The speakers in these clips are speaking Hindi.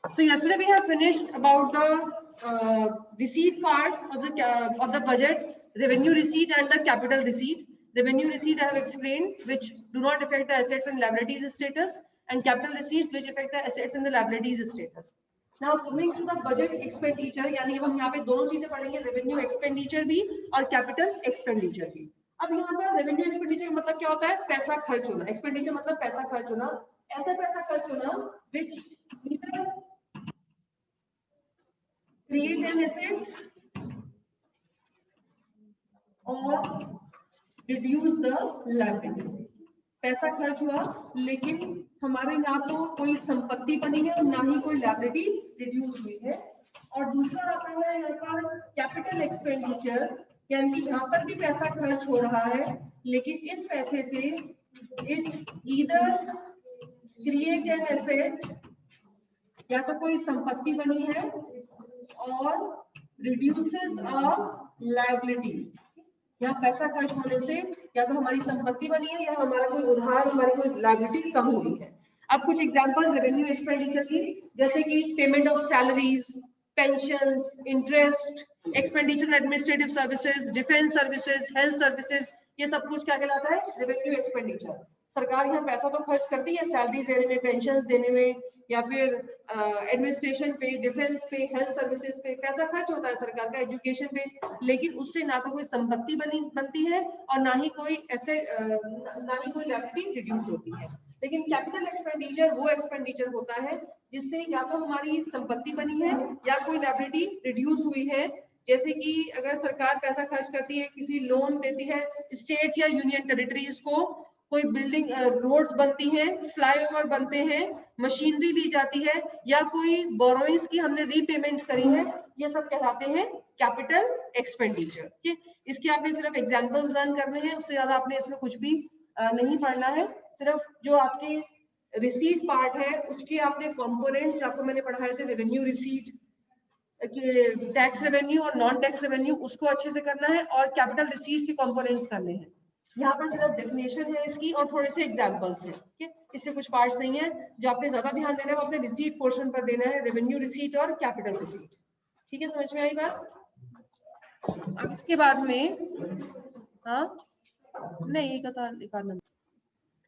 So yesterday we have finished about the receipt part of the budget, revenue receipt and the capital receipt. Revenue receipt I have explained, which do not affect the assets and liabilities status, and capital receipts which affect the assets and the liabilities status. Now coming to the budget expenditure, यानी हम यहाँ पे दोनों चीजें पढ़ेंगे, revenue expenditure भी और capital expenditure भी. अब यहाँ पर revenue expenditure मतलब क्या होता है? पैसा खर्च होना. Expenditure मतलब पैसा खर्च होना. ऐसा पैसा खर्च होना which neither create an asset or reduce the liability. पैसा खर्च हुआ लेकिन हमारे ना तो कोई संपत्ति बनी है और ना ही कोई लायबिलिटी रिड्यूस हुई है. और दूसरा आता है यहाँ पर कैपिटल एक्सपेंडिचर, यानी कि यहाँ पर भी पैसा खर्च हो रहा है लेकिन इस पैसे से it either create an asset, या तो कोई संपत्ति बनी है, और रिड्यूसेस अ लायबिलिटी. यहाँ पैसा खर्च होने से या तो हमारी संपत्ति बनी है या हमारा कोई उधार, हमारी कोई लायबिलिटी कम हुई है. अब कुछ एग्जांपल्स रेवेन्यू एक्सपेंडिचर की, जैसे कि payment of salaries, pensions, interest, expenditure administrative services, defence services, health services, ये सब कुछ क्या कहलाता है? Revenue expenditure. सरकार यहाँ पैसा तो खर्च करती है सैलरी देने में, पेंशन देने में, या फिर एडमिनिस्ट्रेशन पे, डिफेंस पे, हेल्थ सर्विसेज पे पैसा खर्च होता है सरकार का, एजुकेशन पे, लेकिन उससे ना तो कोई संपत्ति बनती है और ना ही कोई ऐसे ना ही कोई लायबिलिटी रिड्यूस होती है. लेकिन कैपिटल एक्सपेंडिचर वो एक्सपेंडिचर होता है जिससे या तो हमारी संपत्ति बनी है या कोई लायबिलिटी रिड्यूस हुई है. जैसे कि अगर सरकार पैसा खर्च करती है, किसी लोन देती है स्टेट्स या यूनियन टेरिटरीज को, कोई बिल्डिंग रोड्स बनती हैं, फ्लाईओवर बनते हैं, मशीनरी ली जाती है, या कोई बोरोइंग्स की हमने रीपेमेंट करी है, ये सब कहलाते हैं कैपिटल एक्सपेंडिचर. इसके आपने सिर्फ एग्जांपल्स लर्न करने हैं, उससे ज्यादा आपने इसमें कुछ भी नहीं पढ़ना है. सिर्फ जो आपके रिसीट पार्ट है उसके आपने कंपोनेंट्स आपको मैंने पढ़ाए थे, रेवेन्यू रिसीट, टैक्स रेवेन्यू और नॉन टैक्स रेवेन्यू, उसको अच्छे से करना है, और कैपिटल रिसीट्स के कंपोनेंट्स करने हैं. यहाँ पर सिर्फ डेफिनेशन है इसकी और थोड़े से एग्जांपल्स हैं. ठीक है, इससे कुछ पार्ट्स नहीं है. जो आपने ज्यादा ध्यान देना है वो अपने रिसीट पोर्शन पर देना है, रेवेन्यू रिसीट और कैपिटल रिसीट. ठीक है, समझ में आई बात? अब इसके बाद में हाँ नहीं एक number.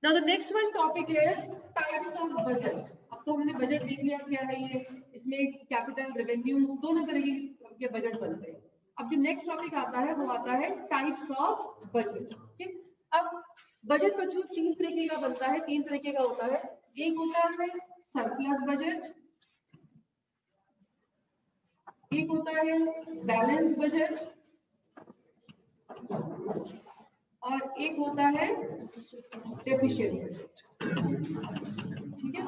Now the next one topic is types of budget. अब तो हमने बजट देख लिया क्या है ये, इसमें कैपिटल रेवेन्यू दोनों तरह के बजट बनते हैं. अब जो नेक्स्ट टॉपिक आता है वो आता है टाइप्स ऑफ बजट. ठीक, अब बजट बच्चों तीन तरीके का बनता है, तीन तरीके का होता है. एक होता है सरप्लस बजट, एक होता है बैलेंस बजट, और एक होता है डेफिशिएंट बजट. ठीक है,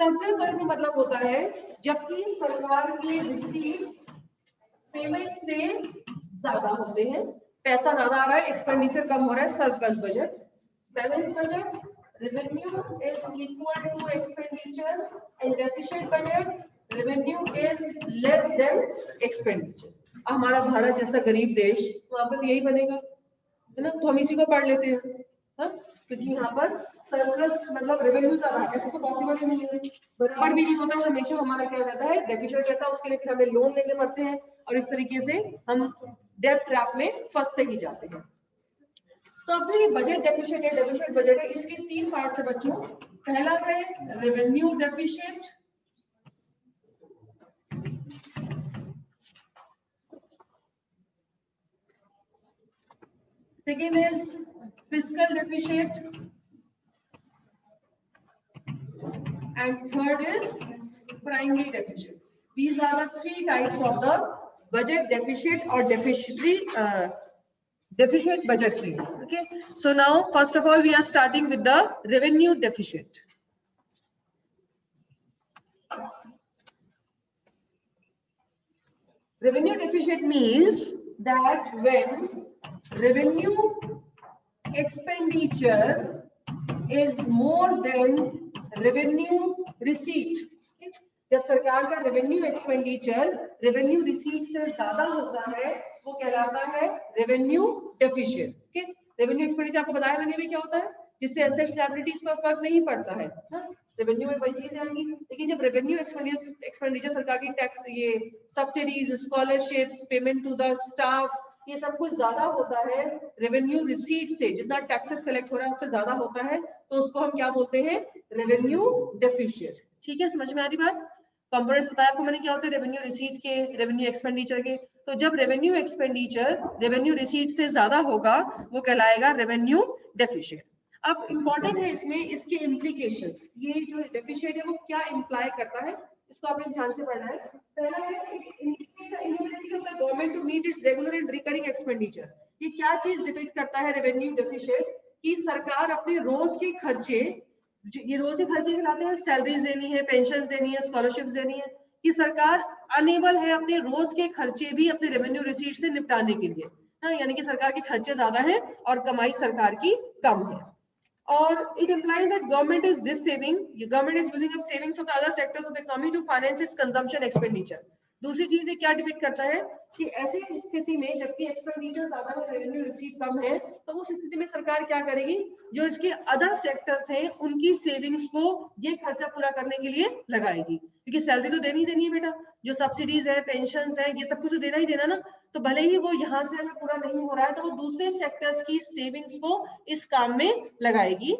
सरप्लस बजट का मतलब होता है जबकि सरकार की रिसीट्स पेमेंट से ज्यादा होते हैं, पैसा ज्यादा आ रहा है, एक्सपेंडिचर कम हो रहा है, surplus budget. Balance budget, revenue is equal to expenditure, and deficient budget, revenue is less than expenditure. हमारा भारत जैसा गरीब देश, वहां पर यही बनेगा है ना, तो हम इसी को पढ़ लेते हैं. हाँ, क्योंकि यहाँ पर सरप्लस मतलब रेवेन्यू ज्यादा है, ऐसा तो पॉसिबल ही नहीं है. बराबर भी नहीं होता, हमेशा हमारा क्या रहता है, डेफिसिट रहता है, उसके लिए फिर हमें लोन लेने पड़ते हैं और इस तरीके से हम डेट ट्रैप में फंसते ही जाते हैं. तो अब ये बजट डेफिसिट है, डेफिसिट बजट है, इसके तीन पार्ट है बच्चों. पहला है revenue deficit, second is fiscal deficit, and third is primary deficit. These are the three types of the budget deficit or deficit budgetary. Okay, so now first of all we are starting with the revenue deficit. Revenue deficit means that when revenue expenditure is more than revenue receipt. जब सरकार का रेवेन्यू एक्सपेंडिचर रेवेन्यू रिसीट से ज्यादा होता है वो कहलाता है रेवेन्यू डेफिशिएंट. रेवेन्यू एक्सपेंडिचर आपको बताया मैंने भी क्या होता है, जिससे एसेट्स लायबिलिटीज पर फर्क नहीं पड़ता है. रेवेन्यू में वही चीजें आएंगी। लेकिन जब रेवेन्यू एक्सपेंडिचर सरकार की टैक्स, ये subsidies, scholarships, payment to the staff, ये सब कुछ ज्यादा होता है रेवेन्यू रिसीट से, जितना टैक्सेस कलेक्ट हो रहा है उससे ज्यादा होता है, तो उसको हम क्या बोलते हैं, रेवेन्यू डेफिशिएट। ठीक है, समझ में आ रही बात? कंपोनेंट्स बताया आपको मैंने क्या होते हैं रेवेन्यू रिसीट के, रेवेन्यू एक्सपेंडिचर के। तो जब रेवेन्यू एक्सपेंडिचर रेवेन्यू रिसीट से ज्यादा होगा वो कहलाएगा रेवेन्यू डेफिशिएट। अब इंपॉर्टेंट है इसमें इसके इम्प्लीकेशंस, ये जो डेफिशिएट है वो क्या इंप्लाई करता है, इसको आपने ध्यान से पढ़ना है। पहला है inability of the government to meet its regular and recurring expenditure. ये क्या चीज डिपिक्ट करता है रेवेन्यू डेफिशिएट, कि सरकार अपने रोज के खर्चे, ये रोज के खर्चे चलाते हैं, सैलरीज देनी है, पेंशन देनी है, स्कॉलरशिप देनी है, कि सरकार अनेबल है अपने रोज के खर्चे भी अपने रेवेन्यू रिसीट से निपटाने के लिए। हाँ, यानी कि सरकार के खर्चे ज्यादा है और कमाई सरकार की कम है। और it implies that government is this saving, government is using up savings of the other sectors of the economy to finance its consumption expenditure. दूसरी चीज ये क्या डिपेक्ट करता है कि ऐसी स्थिति में जबकि एक्सपेंडिचर ज्यादा है, रेवेन्यू रिसीट कम है, तो उस स्थिति में सरकार क्या करेगी, जो इसके अदर सेक्टर्स हैं उनकी सेविंग्स को ये खर्चा पूरा करने के लिए लगाएगी, क्योंकि सैलरी तो देनी ही देनी है बेटा, जो सब्सिडीज है, पेंशन है, ये सब कुछ तो देना ही देना ना, तो भले ही वो यहाँ से हमें पूरा नहीं हो रहा है तो वो दूसरे सेक्टर्स की सेविंग्स को इस काम में लगाएगी।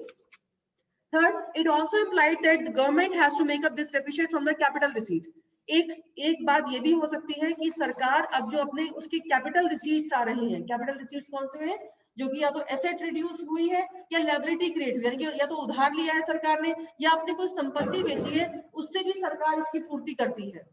Third, it also implied that the government has to make up this deficit from the capital receipt. एक बात ये भी हो सकती है कि सरकार अब जो अपने उसकी कैपिटल रिसीट्स आ रही हैं, कैपिटल रिसीट्स कौन से हैं, जो कि या तो एसेट रिड्यूस हुई है या लायबिलिटी क्रिएट हुई, यानी कि या तो उधार लिया है सरकार ने या अपनी कोई संपत्ति बेची है, उससे भी सरकार इसकी पूर्ति करती है।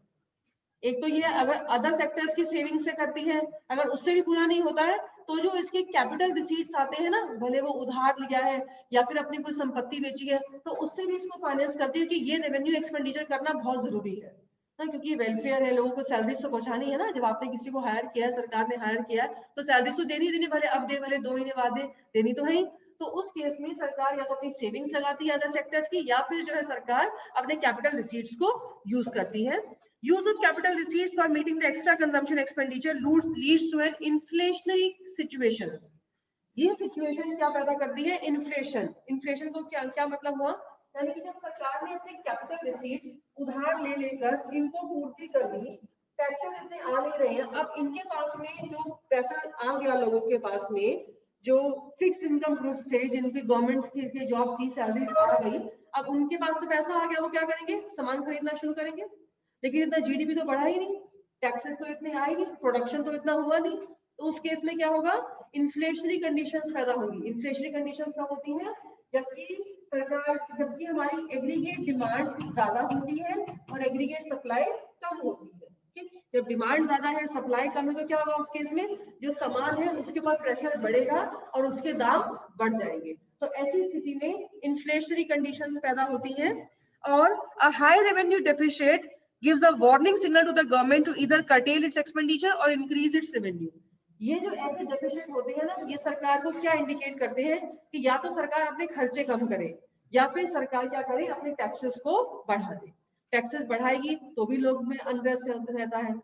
एक तो ये अगर अदर सेक्टर्स की सेविंग से करती है, अगर उससे भी पूरा नहीं होता है तो जो इसके कैपिटल रिसीट्स आते हैं ना, भले वो उधार लिया है या फिर अपनी कोई संपत्ति बेची है, तो उससे भी इसको फाइनेंस करती है कि ये रेवेन्यू एक्सपेंडिचर करना बहुत जरूरी है ना, क्योंकि वेलफेयर है, लोगों को सैलरीज तो पहुंचानी है ना। जब आपने किसी को हायर किया है, सरकार ने हायर किया है, तो सैलरीज तो देनी, भले अब दे भले 2 महीने बाद दे, देनी तो है ही। तो उस केस में सरकार या तो अपनी सेविंग्स लगाती है अदर सेक्टर्स की, या फिर जो है सरकार अपने कैपिटल रिसीट्स को यूज करती है। Use of capital receipts for meeting the extra consumption expenditure leads to an inflationary situations. ये सिचुएशन क्या पैदा करती है, इन्फ्लेशन। इन्फ्लेशन को क्या मतलब हुआ, यानी कि जब सरकार ने अपने कैपिटल रिसीट्स उधार ले लेकर इनको पूर्ति कर दी, टैक्सेस इतने आ नहीं रहे हैं, अब इनके पास में जो पैसा आ गया, लोगों के पास में जो फिक्स इनकम ग्रुप्स थे, जिनकी गवर्नमेंट की जॉब की सैलरी आ गई, अब उनके पास तो पैसा आ गया, वो क्या करेंगे, सामान खरीदना शुरू करेंगे। लेकिन इतना जीडीपी तो बढ़ा ही नहीं, टैक्सेस तो इतने आए नहीं, प्रोडक्शन तो इतना हुआ नहीं, तो उस केस में क्या होगा, इन्फ्लेशनरी कंडीशंस पैदा होगी। इन्फ्लेशनरी कंडीशंस क्या होती हैं, जबकि हमारी एग्रीगेट डिमांड ज्यादा होती है और एग्रीगेट सप्लाई कम होती है। जब डिमांड ज्यादा है, सप्लाई कम है, तो क्या होगा उस केस में, जो सामान है उसके ऊपर प्रेशर बढ़ेगा और उसके दाम बढ़ जाएंगे। तो ऐसी स्थिति में इन्फ्लेशनरी कंडीशंस पैदा होती हैं। और a high revenue deficit gives a warning signal to the government to either curtail its expenditure or increase its revenue. ये जो ऐसे डेफिसिट होते हैं ना, ये सरकार को क्या इंडिकेट करते हैं कि या तो सरकार अपने खर्चे कम करे या फिर सरकार क्या करे, अपने टैक्सेस को बढ़ा दे। टैक्सेस बढ़ाएगी तो भी लोग में अनरेस्ट रहता है,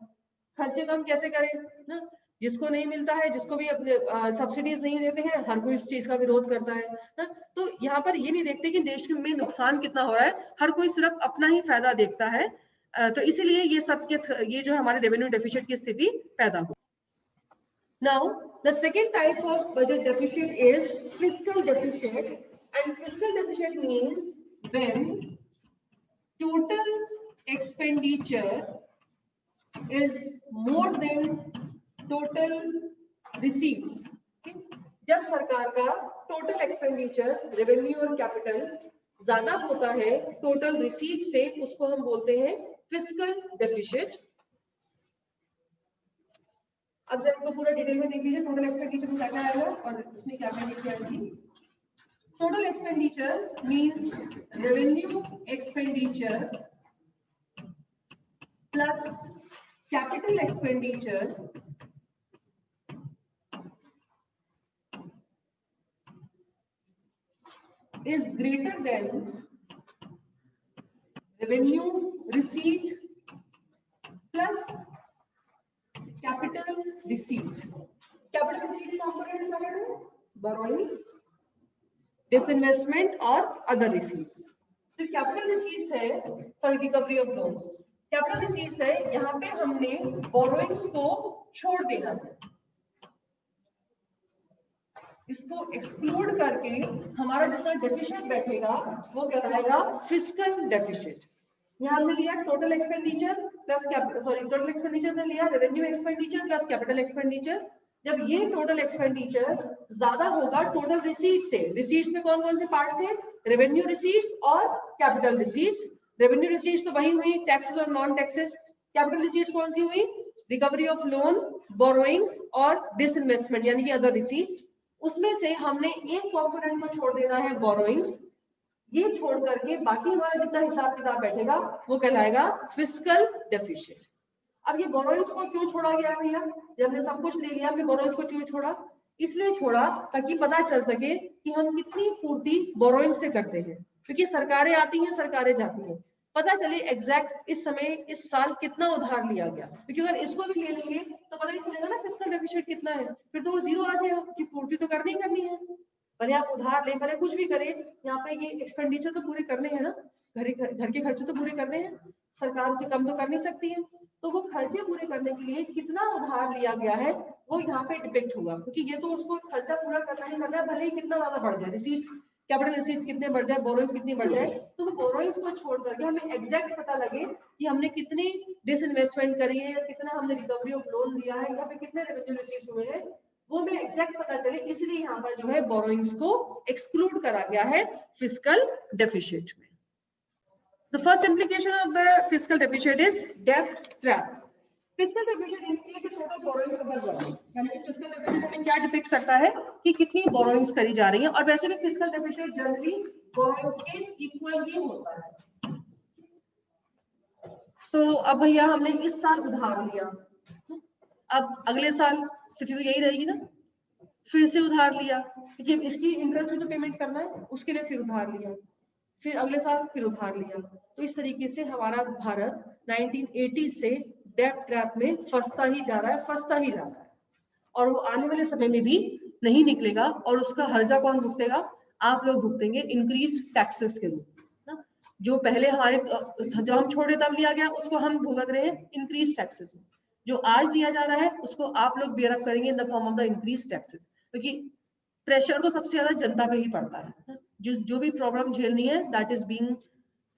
खर्चे कम कैसे करें ना, जिसको नहीं मिलता है, जिसको भी अपने सब्सिडीज नहीं देते हैं, हर कोई इस चीज का विरोध करता है ना। तो यहाँ पर ये नहीं देखते कि देश में नुकसान कितना हो रहा है, हर कोई सिर्फ अपना ही फायदा देखता है। तो इसीलिए ये सब के ये जो हमारे रेवेन्यू डेफिसिट की स्थिति पैदा हो। Now the second type of budget deficit is fiscal deficit, and fiscal deficit means when total expenditure is more than total receipts. जब सरकार का टोटल एक्सपेंडिचर रेवेन्यू और कैपिटल ज्यादा होता है टोटल रिसीट से, उसको हम बोलते हैं फिस्कल डेफिसिट। अब इसको पूरा डिटेल में देख लीजिए, टोटल एक्सपेंडिचर में क्या आएगा और इसमें क्या आएगी। Total expenditure means revenue expenditure plus capital expenditure is greater than revenue receipt plus capital receipts. Capital receipt components are borrowings, disinvestment और other receipts. तो कैपिटल रिसीट्स है for recovery of loans, capital receipts है, यहाँ पे हमने बोरोइंग्स को छोड़ देना है, इसको एक्सक्लूड करके हमारा जितना डेफिशिएट बैठेगा वो कहलाएगा फिस्कल डेफिशिएट। यहाँ हमने लिया total expenditure plus total expenditure ने लिया revenue expenditure plus capital expenditure. जब ये टोटल एक्सपेंडिचर ज्यादा होगा टोटल रिसीट्स से, रिसीट्स में कौन कौन से पार्ट थे, रेवेन्यू रिसीट्स और कैपिटल रिसीट्स। रेवेन्यू रिसीट्स तो वही हुई टैक्सेस और नॉन टैक्सेस, कैपिटल रिसीट्स कौन सी हुई, रिकवरी ऑफ लोन, बोरोइंग्स और डिसइन्वेस्टमेंट यानी कि अदर रिसीट्स। उसमें से हमने एक कंपोनेंट को छोड़ देना है बोरोइंग्स, ये छोड़ करके बाकी हमारा जितना हिसाब किताब बैठेगा वो कहलाएगा फिस्कल डेफिशिएंट। अब ये बोरोइंग्स को क्यों छोड़ा गया भैया, जब हमने सब कुछ ले लिया हमने बोरोइंग्स को क्यों छोड़ा, इसलिए छोड़ा ताकि पता चल सके कि हम कितनी पूर्ति बोरोइंग्स से करते हैं, क्योंकि सरकारें आती हैं सरकारें जाती हैं, पता चले एग्जैक्ट इस समय इस साल कितना उधार लिया गया, क्योंकि अगर इसको भी ले लेंगे तो पता ही चलेगा ना फिस्कल डेफिशिएंट कितना है, फिर तो वो जीरो आ जाएगा कि पूर्ति तो करनी है। भले आप उधार लें भले कुछ भी करें, यहाँ पे ये एक्सपेंडिचर तो पूरे करने हैं ना, घर के खर्चे तो पूरे करने हैं, सरकार से कम तो कर नहीं सकती है, तो वो खर्चे पूरे करने के लिए कितना उधार लिया गया है वो यहाँ पे डिपेक्ट हुआ, क्योंकि ये तो उसको खर्चा पूरा करना ही करना है, भले ही कितना ज्यादा बढ़ जाए रिसीट्स, कैपिटल रिसीट्स कितने बढ़ जाए, बोरोइंग्स कितनी बढ़ जाए, तो बोरोइंग्स को छोड़ करके हमें एग्जैक्ट पता लगे कि हमने कितनी डिसइन्वेस्टमेंट करी है, कितना हमने रिकवरी ऑफ लोन दिया है, यहाँ पे कितने रेवेन्यू रिसीट्स हुए हैं, वो भी एग्जैक्ट पता चले, इसलिए यहाँ पर जो है बोरोइंग्स को एक्सक्लूड करा गया है फिस्कल डेफिशिएट में। The first implication of the fiscal deficit is debt trap. Fiscal deficit इसलिए कि total borrowings बढ़ जाती है, यानी कि fiscal deficit हमें क्या डिपिक्ट करता है कि कितनी borrowings करी जा रही हैं, और वैसे भी fiscal deficit जनरली borrowings के इक्वल ही होता है। तो अब भैया हमने इस साल उधार लिया, अब अगले साल स्थिति तो यही रहेगी ना, फिर से उधार लिया, क्योंकि इसकी इंटरेस्ट भी तो पेमेंट करना है, उसके लिए फिर उधार लिया, फिर अगले साल फिर उधार लिया। तो इस तरीके से हमारा भारत 1980 से डेट ट्रैप में फंसता ही जा रहा है, और वो आने वाले समय में भी नहीं निकलेगा, और उसका हर्जा कौन भुगतेगा, आप लोग भुगतेंगे इंक्रीज टैक्सेस के रूप, जो पहले हमारे जब हम छोड़े तब लिया गया उसको हम भुगत रहे हैं इंक्रीज टैक्सेस में, जो आज दिया जा रहा है उसको आप लोग बेयर अप करेंगे in the form of the increase taxes, क्योंकि प्रेशर तो सबसे ज्यादा जनता पे ही पड़ता है, जो भी प्रॉब्लम झेलनी है that is being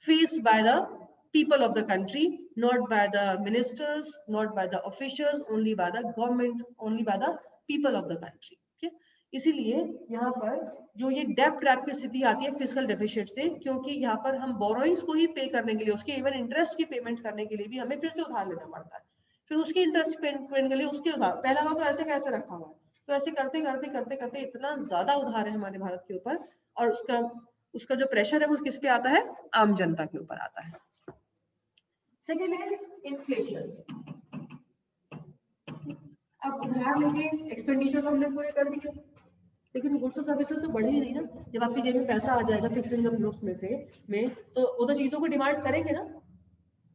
faced by the people of the country, not by the ministers, not by the officials, only by the government, only by the people of the country. okay? इसीलिए यहाँ पर जो ये डेब्ट ट्रैप की स्थिति आती है फिस्कल डेफिशिएट से, क्योंकि यहाँ पर हम बोरोइंग्स को ही पे करने के लिए, उसके इवन इंटरेस्ट की पेमेंट करने के लिए भी हमें फिर से उधार लेना पड़ता है, फिर उसकी इंटरेस्ट पेमेंट के लिए उसके उधार, पहला बार तो ऐसे कैसे रखा हुआ है, तो ऐसे करते करते करते करते इतना ज्यादा उधार है हमारे भारत के ऊपर, और उसका जो प्रेशर है वो किस पे आता है, आम जनता के ऊपर आता है। Second is inflation. अब उधार लेके एक्सपेंडिचर तो हमने पूरे कर दिए, लेकिन गुड्स और सर्विसेज तो बढ़े ही नहीं ना, जब आपकी जेब में पैसा आ जाएगा फिक्स्ड इनकम ग्रुप्स में तो वो तो चीजों को डिमांड करेंगे ना,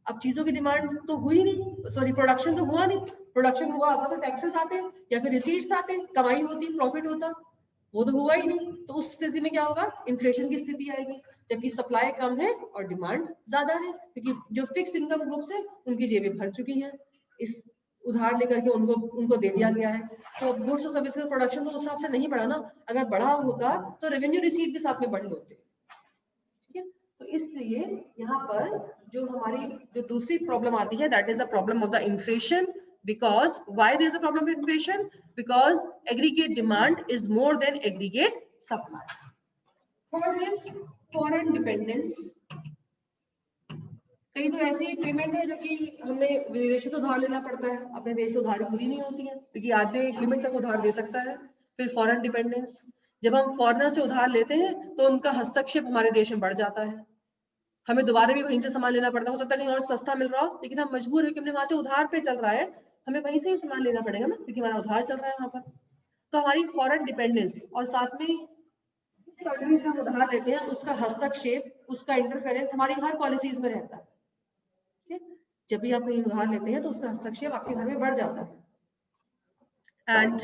अब चीजों की डिमांड तो हुई नहीं, सॉरी प्रोडक्शन तो हुआ नहीं, प्रोडक्शन हुआ होता तो टैक्सेस आते या फिर रिसीट्स आते, कमाई होती, प्रॉफिट होता, वो तो हुआ ही नहीं, तो उस स्थिति में क्या होगा, इन्फ्लेशन की स्थिति आएगी, जबकि सप्लाई कम है और डिमांड ज्यादा है, क्योंकि जो फिक्स्ड इनकम ग्रुप्स है उनकी जेबें भर चुकी हैं, इस उधार लेकर के उनको दे दिया गया है, तो गुड्स और सर्विसेज प्रोडक्शन तो उस हिसाब से नहीं बढ़ा ना, अगर बढ़ा होता तो रेवेन्यू रिसीट के साथ में बढ़े होते, ठीक है। तो इसलिए यहाँ पर जो हमारी जो दूसरी प्रॉब्लम आती है that is a problem of the inflation, because why there is a problem with inflation, because aggregate demand is more than aggregate supply. Third is foreign dependence. कई तो ऐसी पेमेंट है जो कि हमें विदेशों से उधार लेना पड़ता है, अपने देश से उधारी पूरी नहीं होती है, क्योंकि आधे लिमिट तक उधार दे सकता है। फिर फॉरेन डिपेंडेंस, जब हम फॉरेनर से उधार लेते हैं तो उनका हस्तक्षेप हमारे देश में बढ़ जाता है, हमें दोबारा भी वहीं से सामान लेना पड़ता है, हो सकता है कहीं और सस्ता मिल रहा हो, लेकिन हम मजबूर है कि हमने वहां से उधार पे चल रहा है, हमें वहीं से ही सामान लेना पड़ेगा ना, क्योंकि हमारा उधार चल रहा है वहां पर, तो हमारी फॉरेन डिपेंडेंस और साथ में कंट्रीज हम उधार लेते हैं उसका हस्तक्षेप, उसका इंटरफेरेंस हमारी हर पॉलिसीज में रहता है, ठीक है। जब भी आप कहीं उधार लेते हैं तो उसका हस्तक्षेप आपके घर में बढ़ जाता है। And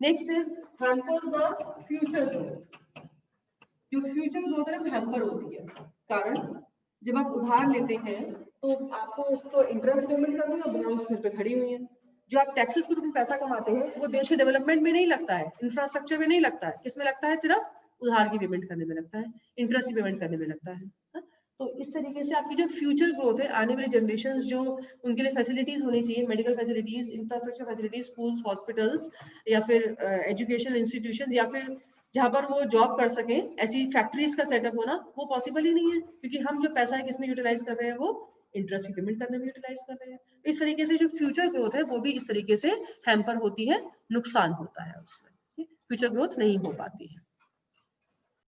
next is hampers the future growth, जो फ्यूचर ग्रोथ है हैम्पर होती है, कारण जब आप उधार लेते हैं तो आपको उसको इंटरेस्ट पेमेंट करनी है और बॉन्ड्स सिर पे खड़ी हुई है। जो आप टैक्सेस के रूप में पैसा कमाते हैं वो देश के डेवलपमेंट में नहीं लगता है, इंफ्रास्ट्रक्चर में नहीं लगता है, किसमें लगता है? सिर्फ उधार की पेमेंट करने में लगता है, इंटरेस्ट की पेमेंट करने में लगता है। तो इस तरीके से आपकी जो फ्यूचर ग्रोथ है, आने वाली जनरेशन जो उनके लिए फैसिलिटीज होनी चाहिए, medical facilities, infrastructure facilities, schools, hospitals या फिर एजुकेशनल इंस्टीट्यूशन या फिर जहां पर वो जॉब कर सके, ऐसी फैक्ट्रीज का सेटअप होना वो पॉसिबल ही नहीं है, क्योंकि हम जो पैसा है किसमें यूटिलाइज कर रहे हैं? वो इंटरेस्ट की पेमेंट करने में यूटिलाइज कर रहे हैं। तो इस तरीके से जो फ्यूचर ग्रोथ है वो भी इस तरीके से हैम्पर होती है, नुकसान होता है उसमें, फ्यूचर ग्रोथ नहीं हो पाती है।